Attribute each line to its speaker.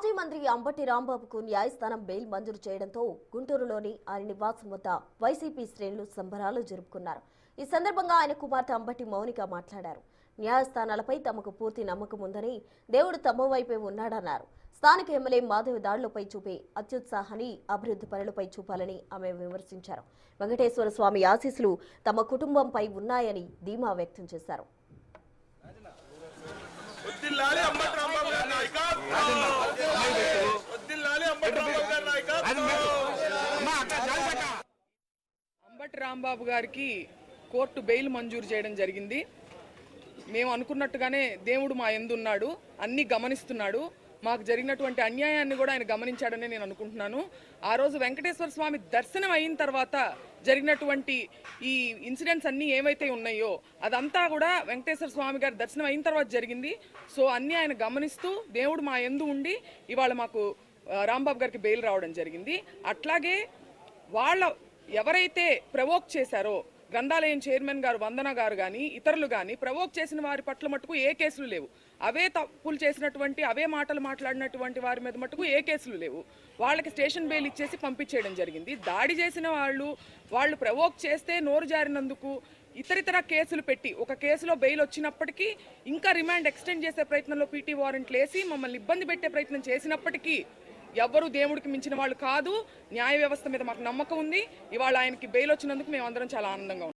Speaker 1: మాజీ మంత్రి అంబటి రాంబాబుకు న్యాయస్థానం బెయిల్ మంజూరు చేయడంతో గుంటూరులోని ఆయన నివాసం వద్ద వైసీపీ శ్రేణులు సంబరాలు జరుపుకున్నారు. ఈ సందర్భంగా ఆయన కుమార్తె అంబటి మౌనిక మాట్లాడారు. న్యాయస్థానాలపై తమకు పూర్తి నమ్మకం ఉందని, దేవుడు తమ వైపే ఉన్నాడన్నారు. స్థానిక ఎమ్మెల్యే మాధవి దాడులపై చూపే అత్యుత్సాహాన్ని అభివృద్ధి పనులపై చూపాలని ఆమె విమర్శించారు. వెంకటేశ్వర స్వామి ఆశీస్సులు తమ కుటుంబంపై ఉన్నాయని ధీమా వ్యక్తం చేశారు.
Speaker 2: అంబటి రాంబాబు గారికి కోర్టు బెయిల్ మంజూరు చేయడం జరిగింది. మేము అనుకున్నట్టుగానే దేవుడు మా యందు ఉన్నాడు, అన్ని గమనిస్తున్నాడు. మాకు జరిగినటువంటి అన్యాయాన్ని కూడా ఆయన గమనించాడని నేను అనుకుంటున్నాను. ఆ రోజు వెంకటేశ్వర స్వామి దర్శనం అయిన తర్వాత జరిగినటువంటి ఈ ఇన్సిడెంట్స్ అన్నీ ఏవైతే ఉన్నాయో అదంతా కూడా వెంకటేశ్వర స్వామి గారి దర్శనం అయిన తర్వాత జరిగింది. సో అన్నీ ఆయన గమనిస్తూ దేవుడు మా యందు ఉండి ఇవాళ మాకు రాంబాబు గారికి బెయిల్ రావడం జరిగింది. అట్లాగే వాళ్ళ ఎవరైతే ప్రవోక్ చేశారో గ్రంథాలయం చైర్మన్ గారు వందన గారు కానీ ఇతరులు కానీ ప్రవోక్ చేసిన వారి పట్ల మటుకు ఏ కేసులు లేవు. అవే తప్పులు చేసినటువంటి అవే మాటలు మాట్లాడినటువంటి వారి మీద మటుకు ఏ కేసులు లేవు. వాళ్ళకి స్టేషన్ బెయిల్ ఇచ్చేసి పంపించేయడం జరిగింది. దాడి చేసిన వాళ్ళు ప్రవోక్ చేస్తే నోరు జారినందుకు ఇతరితర కేసులు పెట్టి ఒక కేసులో బెయిల్ వచ్చినప్పటికీ ఇంకా రిమాండ్ ఎక్స్టెండ్ చేసే ప్రయత్నంలో పీటీ వారెంట్లు వేసి మమ్మల్ని ఇబ్బంది పెట్టే ప్రయత్నం చేసినప్పటికీ ఎవ్వరూ దేవుడికి మించిన వాళ్ళు కాదు. న్యాయ వ్యవస్థ మీద మాకు నమ్మకం ఉంది. ఇవాళ ఆయనకి బెయిల్ వచ్చినందుకు మేమందరం చాలా ఆనందంగా ఉన్నాం.